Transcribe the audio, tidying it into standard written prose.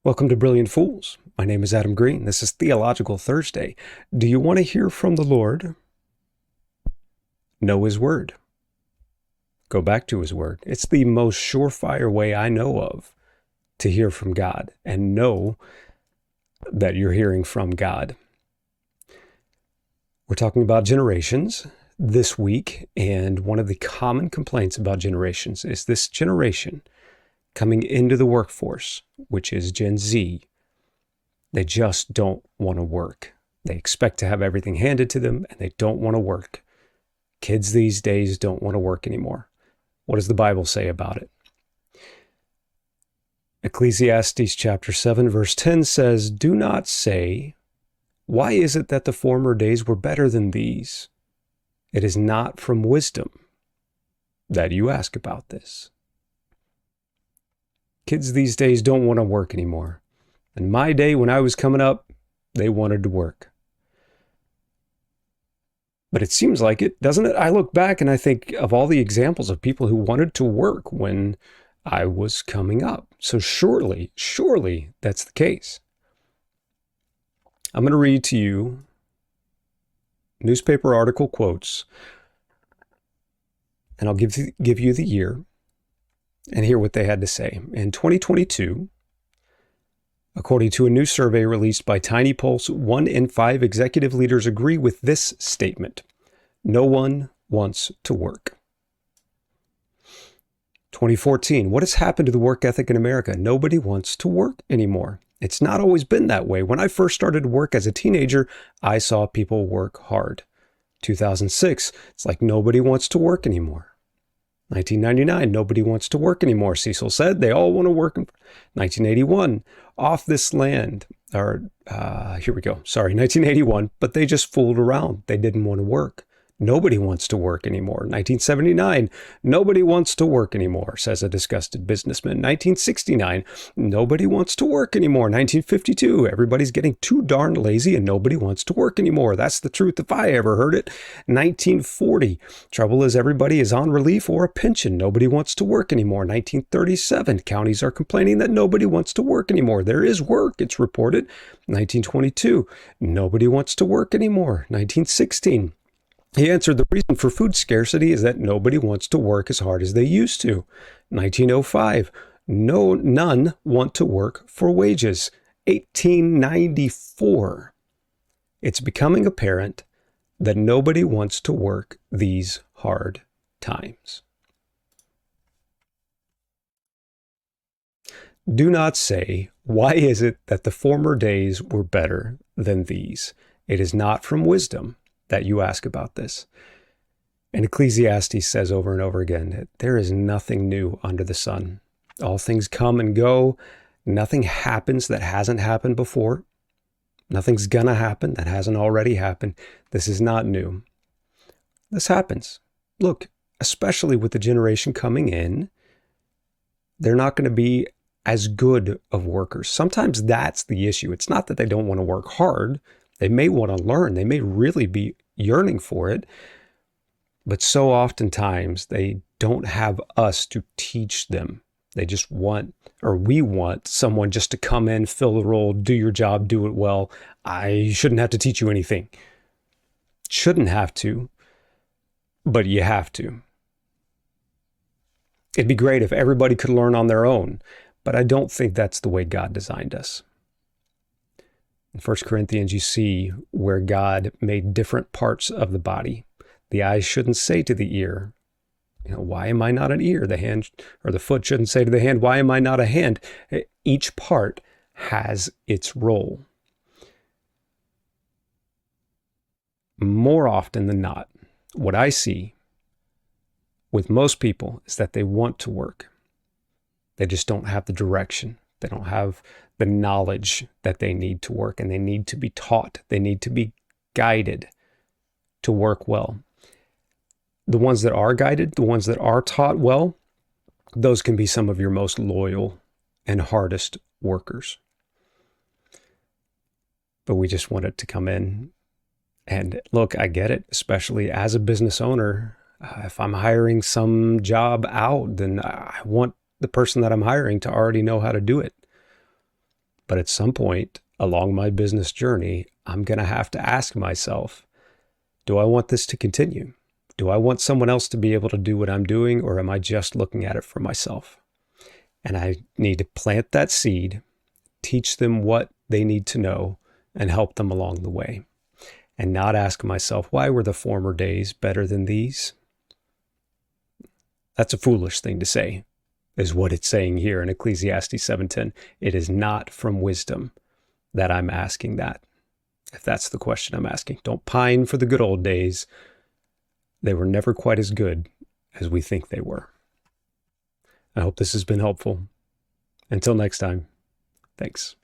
Welcome to Brilliant Fools. My name is Adam Green. This is Theological Thursday. Do you want to hear from the Lord? Know His Word. Go back to His Word. It's the most surefire way I know of to hear from God and know that you're hearing from God. We're talking about generations this week, and one of the common complaints about generations is this generation coming into the workforce, which is Gen Z. They just don't want to work. They expect to have everything handed to them, and they don't want to work. Kids these days don't want to work anymore. What does the Bible say about it? Ecclesiastes chapter 7, verse 10 says, "Do not say, 'Why is it that the former days were better than these?' It is not from wisdom that you ask about this." Kids these days don't want to work anymore. In my day, when I was coming up, they wanted to work. But it seems like it, doesn't it? I look back and I think of all the examples of people who wanted to work when I was coming up. So surely that's the case. I'm going to read to you newspaper article quotes, and I'll give you the year and hear what they had to say. In 2022, according to a new survey released by Tiny Pulse, 1 in 5 executive leaders agree with this statement: no one wants to work. 2014, what has happened to the work ethic in America? Nobody wants to work anymore. It's not always been that way. When I first started to work as a teenager, I saw people work hard. 2006, it's like nobody wants to work anymore. 1999, nobody wants to work anymore. Cecil said they all want to work. 1981, off this land, or here we go. Sorry, 1981, but they just fooled around. They didn't want to work. Nobody wants to work anymore. 1979, nobody wants to work anymore, says a disgusted businessman. 1969, nobody wants to work anymore. 1952, everybody's getting too darn lazy and nobody wants to work anymore. That's the truth if I ever heard it. 1940, trouble is everybody is on relief or a pension. Nobody wants to work anymore. 1937, counties are complaining that nobody wants to work anymore. There is work, it's reported. 1922, nobody wants to work anymore. 1916, he answered, the reason for food scarcity is that nobody wants to work as hard as they used to. 1905, none want to work for wages. 1894, it's becoming apparent that nobody wants to work these hard times. Do not say, why is it that the former days were better than these? It is not from wisdom that you ask about this. And Ecclesiastes says over and over again that there is nothing new under the sun. All things come and go. Nothing happens that hasn't happened before. Nothing's gonna happen that hasn't already happened. This is not new. This happens. Look, especially with the generation coming in, they're not going to be as good of workers. Sometimes that's the issue. It's not that they don't want to work hard. They may want to learn. They may really be yearning for it. But so oftentimes they don't have us to teach them. They just want, or we want someone just to come in, fill the role, do your job, do it well. I shouldn't have to teach you anything. Shouldn't have to, but you have to. It'd be great if everybody could learn on their own, but I don't think that's the way God designed us. In 1 Corinthians, you see where God made different parts of the body. The eye shouldn't say to the ear, why am I not an ear? The hand or the foot shouldn't say to the hand, why am I not a hand? Each part has its role. More often than not, what I see with most people is that they want to work. They just don't have the direction. They don't have the knowledge that they need to work, and they need to be taught. They need to be guided to work well. The ones that are guided, the ones that are taught well, those can be some of your most loyal and hardest workers. But we just want it to come in. And look, I get it, especially as a business owner. If I'm hiring some job out, then I want the person that I'm hiring to already know how to do it. But at some point along my business journey, I'm going to have to ask myself, do I want this to continue? Do I want someone else to be able to do what I'm doing, or am I just looking at it for myself? And I need to plant that seed, teach them what they need to know, and help them along the way. And not ask myself, why were the former days better than these? That's a foolish thing to say, is what it's saying here in Ecclesiastes 7:10. It is not from wisdom that I'm asking that, if that's the question I'm asking. Don't pine for the good old days. They were never quite as good as we think they were. I hope this has been helpful. Until next time, thanks.